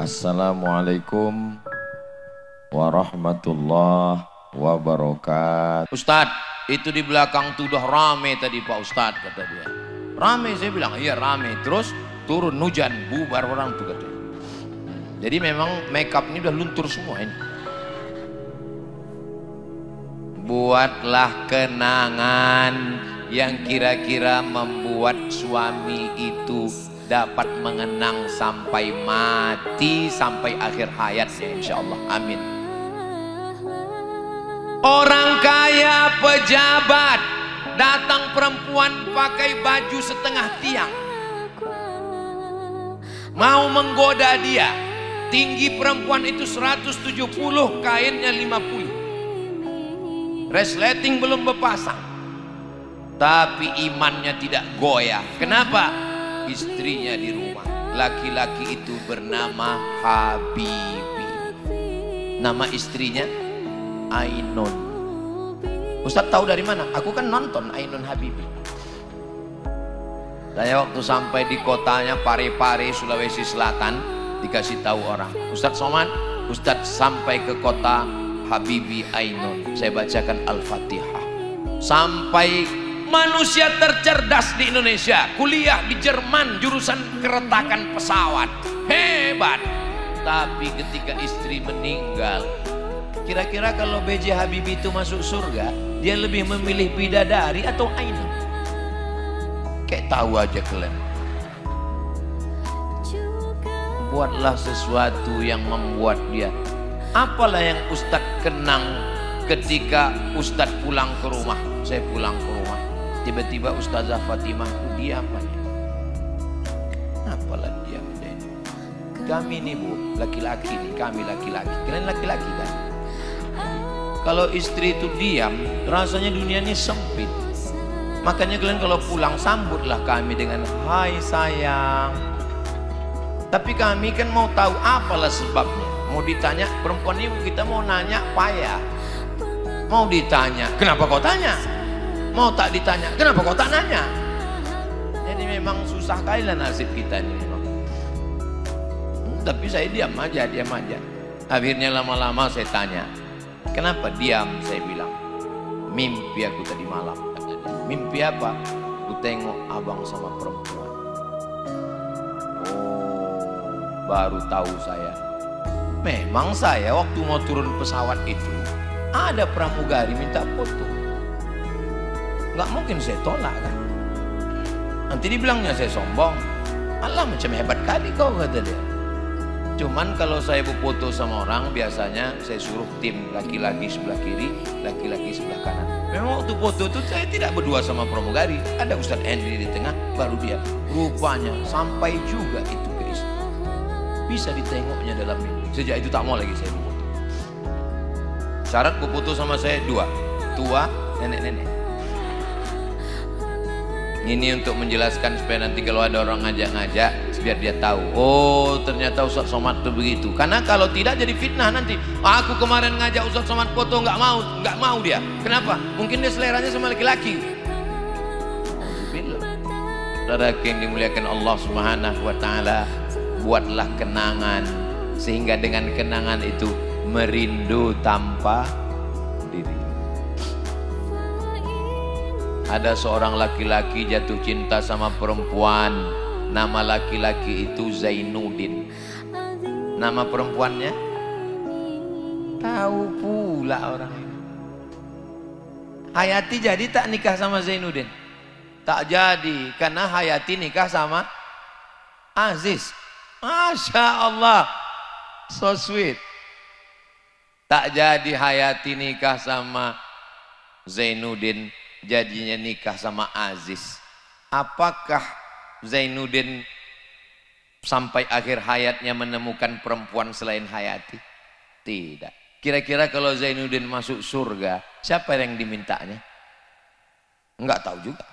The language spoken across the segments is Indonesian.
Assalamualaikum warahmatullahi wabarakatuh. Ustadz, itu di belakang tuh udah rame tadi Pak Ustadz, kata dia. Rame, saya bilang iya rame. Terus turun hujan, bubar orang tuh katanya. Jadi memang makeup ini udah luntur semua ini. Buatlah kenangan yang kira-kira membuat suami itu dapat mengenang sampai mati, sampai akhir hayatnya insyaallah. Amin. Orang kaya, pejabat, datang perempuan pakai baju setengah tiang, mau menggoda dia. Tinggi perempuan itu 170, kainnya 50. Resleting belum berpasang, tapi imannya tidak goyah. Kenapa? Istrinya di rumah. Laki-laki itu bernama Habibi. Nama istrinya Ainun. Ustadz tahu dari mana? Aku kan nonton Ainun Habibi. Saya waktu sampai di kotanya Parepare, Sulawesi Selatan, dikasih tahu orang, Ustadz Somad, Ustadz sampai ke kota Habibi Ainun. Saya bacakan Al-Fatihah. Sampai manusia tercerdas di Indonesia, kuliah di Jerman, jurusan keretakan pesawat, hebat. Tapi ketika istri meninggal, kira-kira kalau B.J. Habibie itu masuk surga, dia lebih memilih bidadari atau Ainun? Kayak tahu aja kalian. Buatlah sesuatu yang membuat dia. Apalah yang Ustadz kenang ketika Ustadz pulang ke rumah. Saya pulang ke rumah, tiba-tiba Ustazah Fatimah itu diam aja. Apalah diam deh. Kami ini bu, laki-laki nih, kami laki-laki. Kalian laki-laki kan? Kalau istri itu diam, rasanya dunianya sempit. Makanya kalian kalau pulang sambutlah kami dengan hai sayang. Tapi kami kan mau tahu apalah sebabnya. Mau ditanya, perempuan ibu kita mau nanya payah. Mau ditanya, kenapa kau tanya? Mau tak ditanya, kenapa kau tak nanya? Jadi memang susah kali lah nasib kita ini memang. Tapi saya diam aja. Akhirnya lama-lama saya tanya, kenapa diam? Saya bilang, mimpi aku tadi malam. Katanya. Mimpi apa? Aku tengok abang sama perempuan. Oh, baru tahu saya. Memang saya waktu mau turun pesawat itu, ada pramugari minta foto. Nggak mungkin saya tolak kan. Nanti dibilangnya saya sombong. Allah macam hebat kali kau, kata dia. Cuman kalau saya berfoto sama orang, biasanya saya suruh tim laki-laki sebelah kiri, laki-laki sebelah kanan. Memang waktu foto itu saya tidak berdua sama pramugari. Ada Ustadz Henry di tengah, baru dia. Rupanya sampai juga itu ke istri. Bisa ditengoknya dalam mimpi. Sejak itu tak mau lagi saya berfoto. Syarat berfoto sama saya dua, tua, nenek-nenek. Ini untuk menjelaskan supaya nanti kalau ada orang ngajak-ngajak, biar dia tahu. Oh, ternyata Ustadz Somad itu begitu. Karena kalau tidak jadi fitnah nanti. Aku kemarin ngajak Ustadz Somad foto, nggak mau dia. Kenapa? Mungkin dia seleranya sama laki-laki. Saudara yang dimuliakan Allah Subhanahu Wa Taala, buatlah kenangan sehingga dengan kenangan itu merindu tanpa diri. Ada seorang laki-laki jatuh cinta sama perempuan. Nama laki-laki itu Zainuddin. Nama perempuannya tahu pula orang ini. Hayati jadi tak nikah sama Zainuddin? Tak jadi, karena Hayati nikah sama Aziz. Masya Allah, so sweet. Tak jadi Hayati nikah sama Zainuddin, jadinya nikah sama Aziz. Apakah Zainuddin sampai akhir hayatnya menemukan perempuan selain Hayati? Tidak. Kira-kira kalau Zainuddin masuk surga, siapa yang dimintanya? Enggak tahu juga.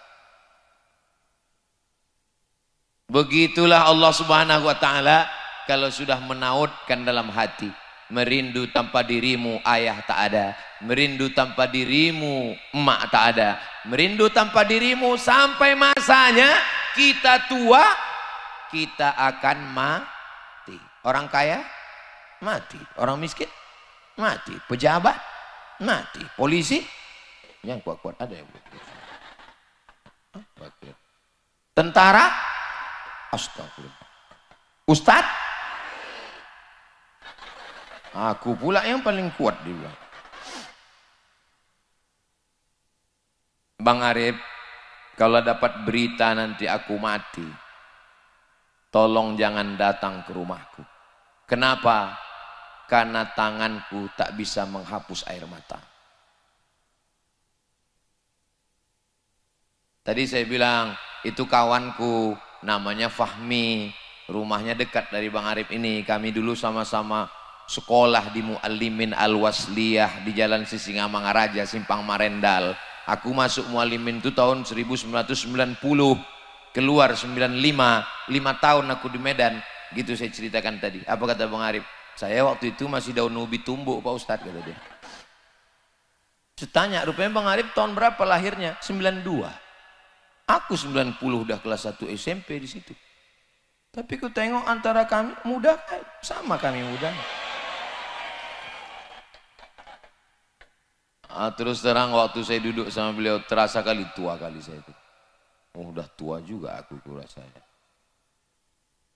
Begitulah Allah Subhanahu Wa Taala kalau sudah menautkan dalam hati. Merindu tanpa dirimu ayah tak ada. Merindu tanpa dirimu emak tak ada. Merindu tanpa dirimu sampai masanya kita tua, kita akan mati. Orang kaya mati, orang miskin mati, pejabat mati, polisi yang kuat-kuat ada yang tentara, astagfirullah, ustad, aku pula yang paling kuat dibilang. Bang Arif, kalau dapat berita nanti aku mati, tolong jangan datang ke rumahku. Kenapa? Karena tanganku tak bisa menghapus air mata. Tadi saya bilang, itu kawanku, namanya Fahmi, rumahnya dekat dari Bang Arif ini. Kami dulu sama-sama sekolah di Muallimin Al-Wasliyah di Jalan Sisingamangaraja, Simpang Marendal. Aku masuk Muallimin itu tahun 1990, keluar 95, 5 tahun aku di Medan. Gitu saya ceritakan tadi. Apa kata Bang Arif? Saya waktu itu masih daun ubi tumbuk Pak Ustadz, kata dia. Saya tanya, rupanya Bang Arif tahun berapa lahirnya? 92. Aku 90 udah kelas 1 SMP di situ. Tapi ku tengok antara kami muda, sama kami muda. Terus terang waktu saya duduk sama beliau terasa kali tua kali saya itu. Oh, udah tua juga aku rasanya.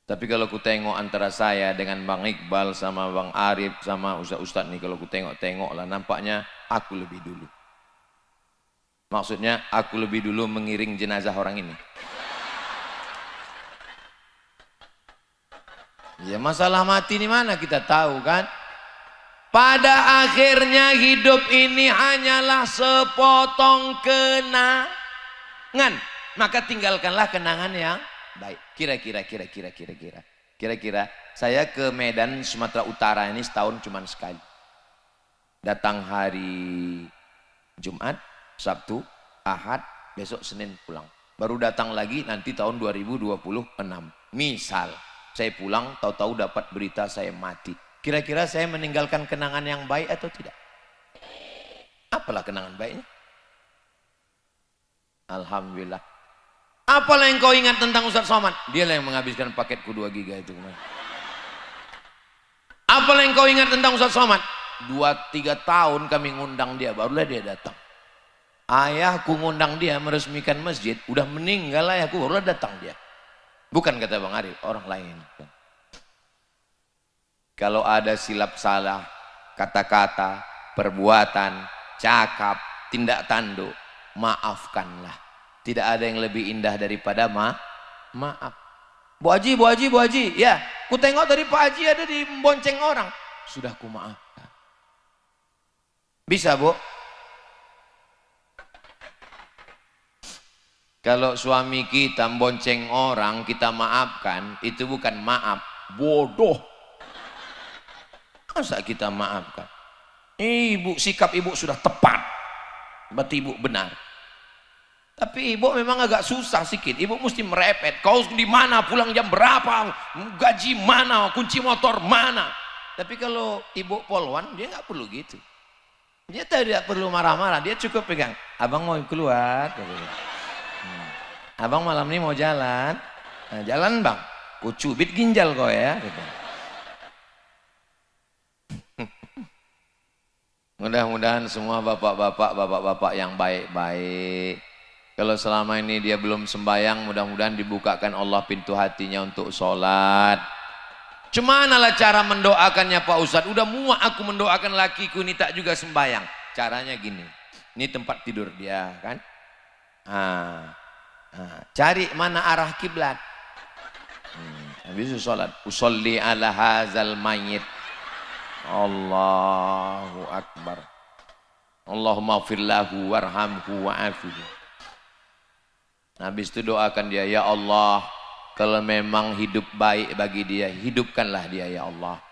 Tapi kalau ku tengok antara saya dengan Bang Iqbal sama Bang Arif sama Ustaz-Ustaz nih, kalau ku tengok-tengok lah nampaknya aku lebih dulu. Maksudnya aku lebih dulu mengiring jenazah orang ini. Ya masalah mati di mana kita tahu kan? Pada akhirnya hidup ini hanyalah sepotong kenangan. Maka tinggalkanlah kenangan yang baik. Kira-kira saya ke Medan Sumatera Utara ini setahun cuma sekali. Datang hari Jumat, Sabtu, Ahad, besok Senin pulang. Baru datang lagi nanti tahun 2026. Misal saya pulang tahu-tahu dapat berita saya mati. Kira-kira saya meninggalkan kenangan yang baik atau tidak? Apalah kenangan baiknya? Alhamdulillah. Apalah yang kau ingat tentang Ustaz Somad? Dia lah yang menghabiskan paketku 2 giga itu. Apalah yang kau ingat tentang Ustaz Somad? 2-3 tahun kami ngundang dia, barulah dia datang. Ayahku ngundang dia meresmikan masjid, udah meninggal ayahku, barulah datang dia. Bukan kata Bang Arif, orang lain. Kalau ada silap salah, kata-kata, perbuatan, cakap, tindak tanduk, maafkanlah. Tidak ada yang lebih indah daripada maaf. Bu Haji, ya, ku tengok tadi Pak Haji ada di bonceng orang. Sudah ku maafkan. Bisa, Bu? Kalau suami kita bonceng orang, kita maafkan, itu bukan maaf, bodoh. Masa kita maafkan? Ibu, sikap ibu sudah tepat, berarti ibu benar. Tapi ibu memang agak susah sedikit. Ibu mesti merepet. Kau di mana? Pulang jam berapa? Gaji mana? Kunci motor mana? Tapi kalau ibu polwan, dia nggak perlu gitu. Dia tidak perlu marah-marah. Dia cukup pegang. Abang mau keluar. Abang malam ini mau jalan. Nah, jalan bang. Ku cubit ginjal kau ya. Mudah-mudahan semua bapak-bapak yang baik-baik. Kalau selama ini dia belum sembahyang, mudah-mudahan dibukakan Allah pintu hatinya untuk sholat. Cemanalah cara mendoakannya Pak Ustadz? Udah muak aku mendoakan lakiku ini tak juga sembahyang. Caranya gini, ini tempat tidur dia kan. Cari mana arah kiblat. Habis itu sholat. Usolli ala hazal mayit. Allahu Akbar. Allahumma firlahu warhamhu wa'afihi. Habis itu doakan dia, ya Allah, kalau memang hidup baik bagi dia, hidupkanlah dia ya Allah.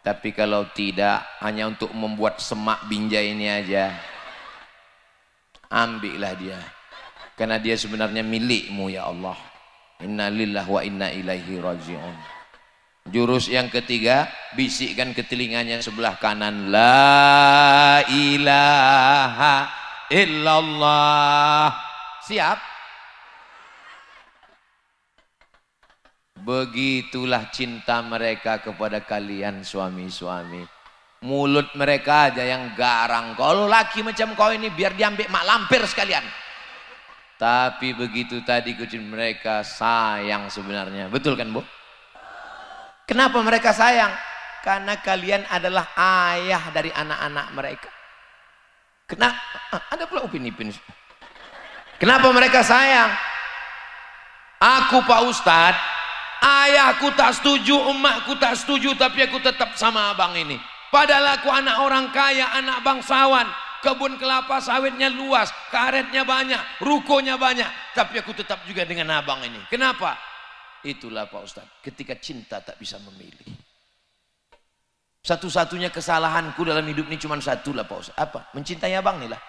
Tapi kalau tidak, hanya untuk membuat semak binjai ini aja, ambillah dia. Karena dia sebenarnya milikmu ya Allah. Inna lillahi wa inna ilaihi raji'un. Jurus yang ketiga, bisikkan ke telinganya sebelah kanan, la ilaha illallah. Siap? Begitulah cinta mereka kepada kalian suami-suami. Mulut mereka aja yang garang. Kalau laki macam kau ini biar diambil mak lampir sekalian. Tapi begitu tadi kucing mereka sayang sebenarnya. Betul kan Bu? Kenapa mereka sayang? Karena kalian adalah ayah dari anak-anak mereka. Kenapa? Ada pula upin-ipin. Kenapa mereka sayang? Aku Pak Ustadz, ayahku tak setuju, emakku tak setuju, tapi aku tetap sama abang ini. Padahal aku anak orang kaya, anak bangsawan, kebun kelapa sawitnya luas, karetnya banyak, rukonya banyak, tapi aku tetap juga dengan abang ini. Kenapa? Itulah Pak Ustadz, ketika cinta tak bisa memilih. Satu-satunya kesalahanku dalam hidup ini cuma satu lah Pak Ustadz. Apa? Mencintai abang nih lah.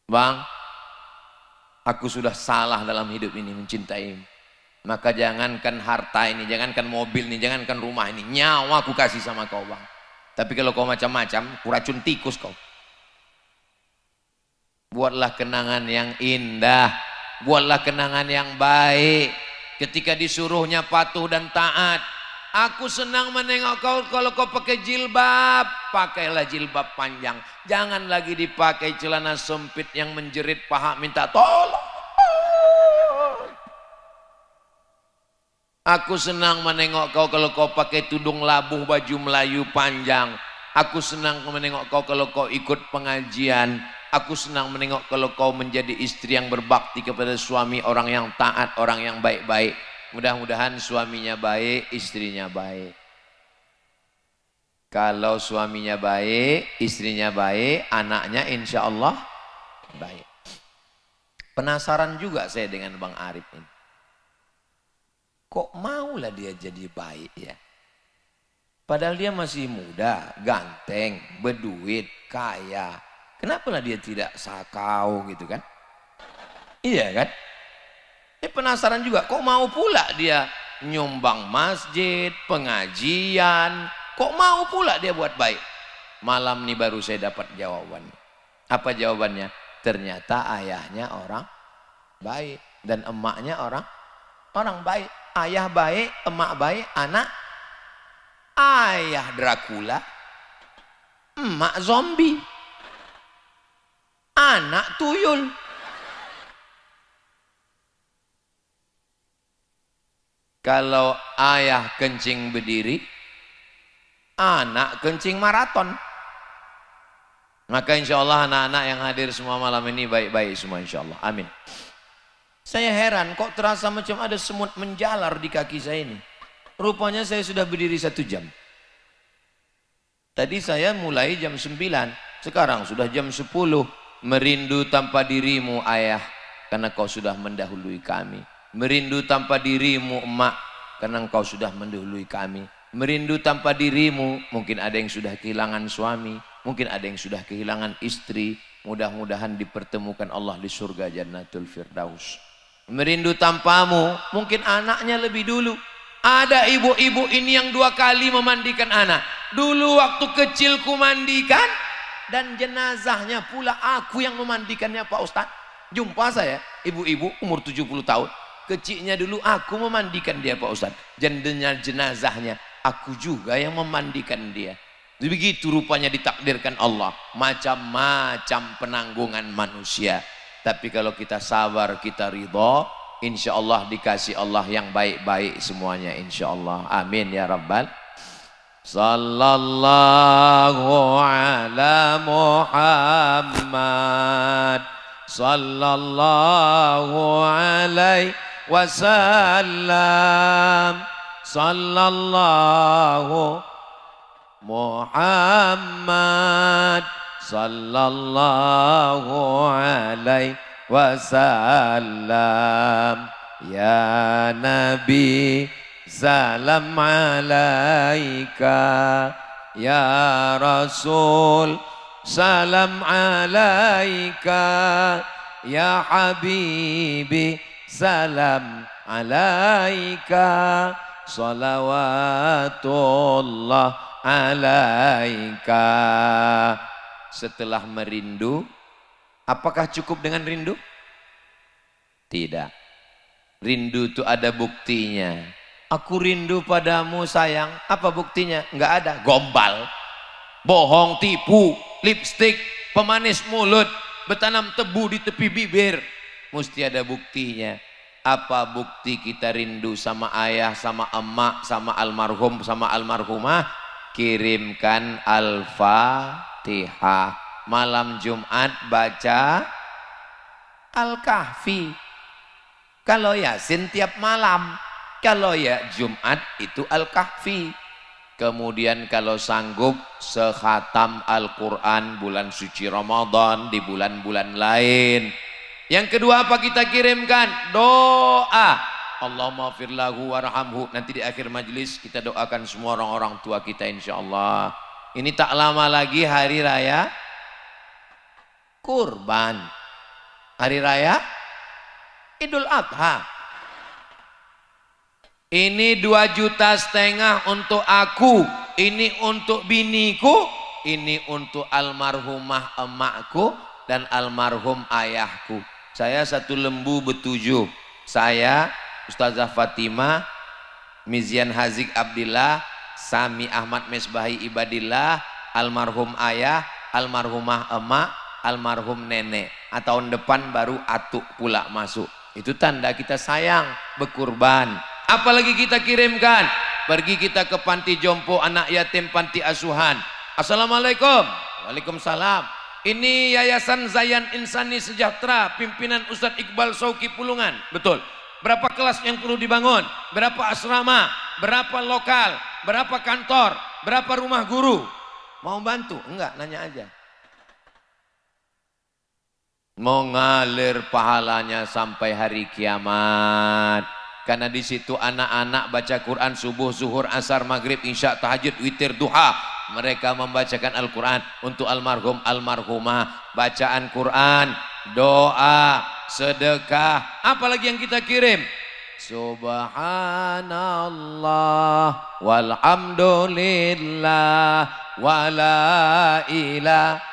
Bang, aku sudah salah dalam hidup ini mencintai. Maka jangankan harta ini, jangankan mobil ini, jangankan rumah ini, nyawa aku kasih sama kau bang. Tapi kalau kau macam-macam, kuracun tikus kau. Buatlah kenangan yang indah, buatlah kenangan yang baik. Ketika disuruhnya patuh dan taat, aku senang menengok kau kalau kau pakai jilbab, pakailah jilbab panjang. Jangan lagi dipakai celana sempit yang menjerit paha minta tolong. Aku senang menengok kau kalau kau pakai tudung labuh baju Melayu panjang. Aku senang menengok kau kalau kau ikut pengajian. Aku senang menengok kalau kau menjadi istri yang berbakti kepada suami, orang yang taat, orang yang baik-baik. Mudah-mudahan suaminya baik, istrinya baik. Kalau suaminya baik, istrinya baik, anaknya insya Allah baik. Penasaran juga saya dengan Bang Arif ini. Kok maulah dia jadi baik ya? Padahal dia masih muda, ganteng, berduit, kaya. Kenapa lah dia tidak sakau gitu kan? Iya kan? Penasaran juga, kok mau pula dia nyumbang masjid, pengajian, kok mau pula dia buat baik? Malam ini baru saya dapat jawabannya. Apa jawabannya? Ternyata ayahnya orang baik dan emaknya orang baik. Ayah baik, emak baik, anak ayah Dracula, emak zombie, anak tuyul. Kalau ayah kencing berdiri, anak kencing maraton. Maka insya Allah anak-anak yang hadir semua malam ini baik-baik semua insya Allah. Amin. Saya heran kok terasa macam ada semut menjalar di kaki saya ini. Rupanya saya sudah berdiri 1 jam. Tadi saya mulai jam 9, sekarang sudah jam 10. Merindu tanpa dirimu ayah, karena kau sudah mendahului kami. Merindu tanpa dirimu emak, karena engkau sudah mendahului kami. Merindu tanpa dirimu, mungkin ada yang sudah kehilangan suami, mungkin ada yang sudah kehilangan istri. Mudah-mudahan dipertemukan Allah di surga Jannatul Firdaus. Merindu tanpamu, mungkin anaknya lebih dulu. Ada ibu-ibu ini yang 2 kali memandikan anak. Dulu waktu kecil ku mandikan, dan jenazahnya pula aku yang memandikannya Pak Ustadz. Jumpa saya, ibu-ibu umur 70 tahun. Kecilnya dulu aku memandikan dia Pak Ustadz. Jenazahnya aku juga yang memandikan dia. Begitu rupanya ditakdirkan Allah. Macam-macam penanggungan manusia. Tapi kalau kita sabar, kita ridha, insya Allah dikasih Allah yang baik-baik semuanya insya Allah. Amin ya Rabbal. Sallallahu ala Muhammad, sallallahu alaihi wasallam, sallallahu Muhammad, sallallahu alaihi wasallam. Ya Nabi salam alaika, ya Rasul salam alaika, ya Habibi salam alaika, salawatullah alaika. Setelah merindu, apakah cukup dengan rindu? Tidak. Rindu itu ada buktinya. Aku rindu padamu sayang. Apa buktinya? Enggak ada. Gombal, bohong, tipu, lipstik, pemanis mulut, bertanam tebu di tepi bibir. Mesti ada buktinya. Apa bukti kita rindu sama ayah, sama emak, sama almarhum, sama almarhumah? Kirimkan Al-Fatihah. Malam Jumat baca Al-Kahfi. Kalau Yasin tiap malam, kalau ya Jumat itu Al-Kahfi. Kemudian kalau sanggup sekhatam Al-Quran bulan suci Ramadan, di bulan-bulan lain. Yang kedua apa kita kirimkan? Doa. Allahumma firlahu warhamhu. Nanti di akhir majlis kita doakan semua orang-orang tua kita insya Allah. Ini tak lama lagi hari raya Kurban. Hari raya Idul Adha. Ini 2,5 juta untuk aku, ini untuk biniku, ini untuk almarhumah emakku dan almarhum ayahku. Saya 1 lembu ber-7. Saya, Ustazah Fatimah, Mizian Hazik Abdillah, Sami Ahmad Mesbahi Ibadillah, almarhum ayah, almarhumah emak, almarhum nenek. Tahun depan baru atuk pula masuk. Itu tanda kita sayang, berkurban. Apalagi kita kirimkan? Pergi kita ke panti jompo, anak yatim, panti asuhan. Assalamualaikum. Waalaikumsalam. Ini Yayasan Zayan Insani Sejahtera, pimpinan Ustadz Iqbal Sauki Pulungan. Betul. Berapa kelas yang perlu dibangun? Berapa asrama? Berapa lokal? Berapa kantor? Berapa rumah guru? Mau bantu? Enggak, nanya aja. Mengalir pahalanya sampai hari kiamat. Karena di situ anak-anak baca Quran subuh, zuhur, asar, maghrib, isya, tahajud, witir, duha. Mereka membacakan Al-Quran untuk almarhum, almarhumah. Bacaan Quran, doa, sedekah. Apalagi yang kita kirim? Subhanallah walhamdulillah wala ilaha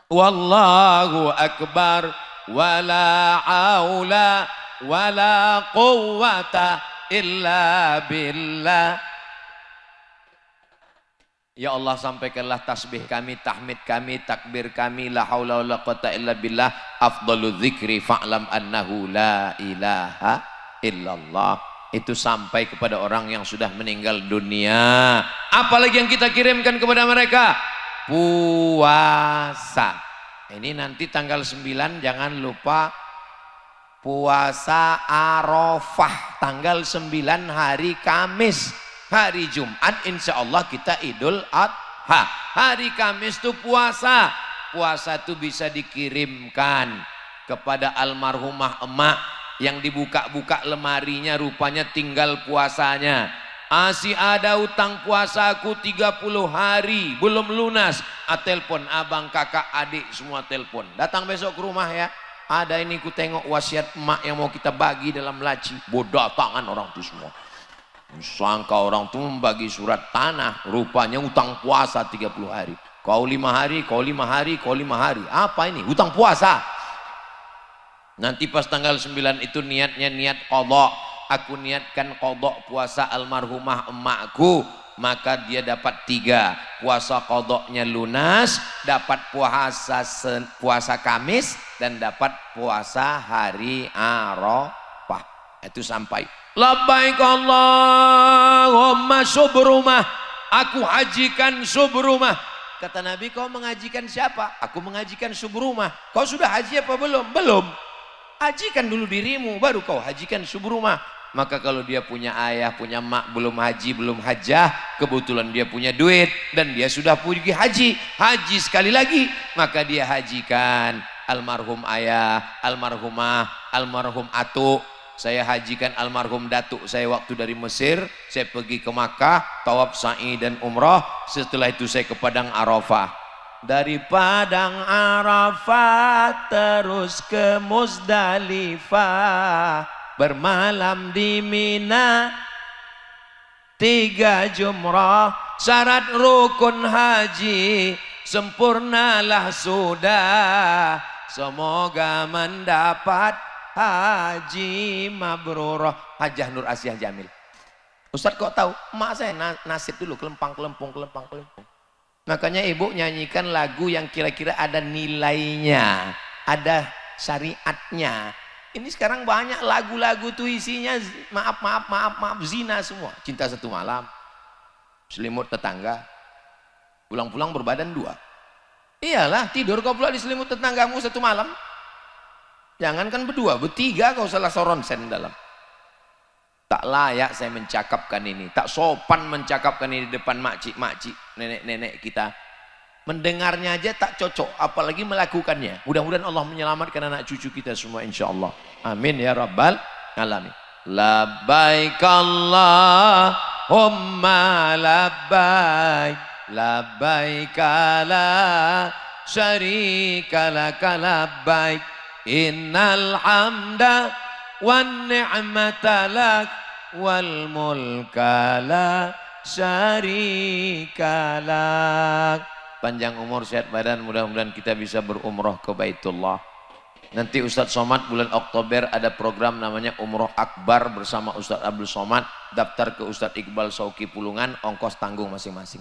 wallahu akbar wala haula wala quwwata illa billah. Ya Allah, sampaikanlah tasbih kami, tahmid kami, takbir kami, la haula wala quwwata illa billah, afdalu dzikri fa'lam annahu la ilaha illallah. Itu sampai kepada orang yang sudah meninggal dunia. Apalagi yang kita kirimkan kepada mereka? Puasa. Ini nanti tanggal 9 jangan lupa puasa Arafah. Tanggal 9 hari Kamis. Hari Jumat insya Allah kita Idul Adha. Hari Kamis itu puasa. Puasa itu bisa dikirimkan kepada almarhumah emak yang dibuka-buka lemarinya rupanya tinggal puasanya. Masih ada utang puasaku 30 hari belum lunas. Telepon abang, kakak, adik semua telepon. Datang besok ke rumah ya. Ada ini ku tengok wasiat emak yang mau kita bagi dalam laci. Bodoh tangan orang itu semua. Sangka orang itu membagi surat tanah. Rupanya utang puasa 30 hari. Kau 5 hari, kau 5 hari, kau 5 hari. Apa ini? Utang puasa. Nanti pas tanggal 9 itu niatnya niat qadha. Aku niatkan qadha puasa almarhumah emakku, maka dia dapat 3. Puasa qadhanya lunas, dapat puasa Kamis, dan dapat puasa hari Arafah. Itu sampai. Labbaik Allahumma subrumah. Aku hajikan subrumah. Kata Nabi, kau mengajikan siapa? Aku mengajikan subrumah. Kau sudah haji apa belum? Belum. Hajikan dulu dirimu, baru kau hajikan subrumah. Maka kalau dia punya ayah, punya mak, belum haji, belum hajah, kebetulan dia punya duit dan dia sudah pergi haji sekali lagi, maka dia hajikan almarhum ayah, almarhumah, almarhum atuk. Saya hajikan almarhum datuk saya waktu dari Mesir. Saya pergi ke Makkah, tawaf sa'i dan umrah. Setelah itu saya ke Padang Arafah. Dari Padang Arafah terus ke Muzdalifah, bermalam di Mina, 3 jumrah, syarat rukun haji sempurnalah sudah. Semoga mendapat ridho Allah. Haji Mabrurah Hajah Nur Asyah Jamil. Ustadz kok tahu? Emak saya nasib dulu kelempang. Makanya ibu nyanyikan lagu yang kira-kira ada nilainya, ada syariatnya. Ini sekarang banyak lagu-lagu tuh isinya maaf zina semua. Cinta Satu Malam, Selimut Tetangga, pulang-pulang berbadan dua. Iyalah, tidur kau pula di selimut tetanggamu satu malam. Jangankan berdua, bertiga kau salah soronsen dalam. Tak layak saya mencakapkan ini, tak sopan mencakapkan ini di depan makcik-makcik, nenek-nenek kita. Mendengarnya aja tak cocok, apalagi melakukannya. Mudah-mudahan Allah menyelamatkan anak cucu kita semua insyaallah. Amin ya rabbal alamin. Labbaik Allahumma labbaik, labbaik la syarika laka labbaik, innal hamda wan ni'mata lak wal mulka la syarika lak. Panjang umur, sehat badan, mudah-mudahan kita bisa berumroh ke Baitullah. Nanti Ustadz Somad bulan Oktober ada program namanya Umroh Akbar bersama Ustadz Abdul Somad. Daftar ke Ustadz Iqbal Sauki Pulungan, ongkos tanggung masing-masing.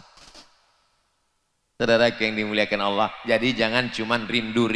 Saudara yang dimuliakan Allah, jadi jangan cuman rindu,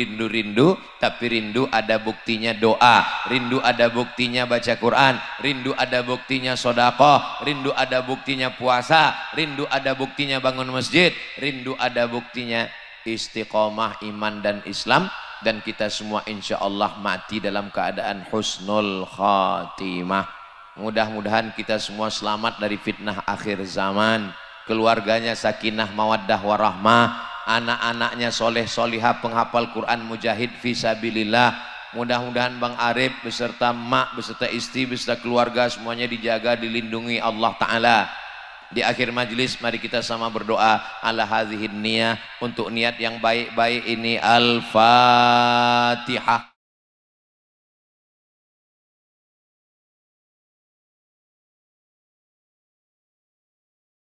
tapi rindu ada buktinya doa, rindu ada buktinya baca Quran, rindu ada buktinya sedekah, rindu ada buktinya puasa, rindu ada buktinya bangun masjid, rindu ada buktinya istiqomah iman dan Islam, dan kita semua insya Allah mati dalam keadaan husnul khatimah. Mudah-mudahan kita semua selamat dari fitnah akhir zaman. Keluarganya sakinah mawaddah warahmah, anak-anaknya soleh solihah penghafal Quran mujahid fisabilillah. Mudah-mudahan Bang Arif beserta mak beserta istri beserta keluarga semuanya dijaga dilindungi Allah Ta'ala. Di akhir majlis mari kita sama berdoa ala hadhihin niyah, untuk niat yang baik-baik ini. Al-Fatihah.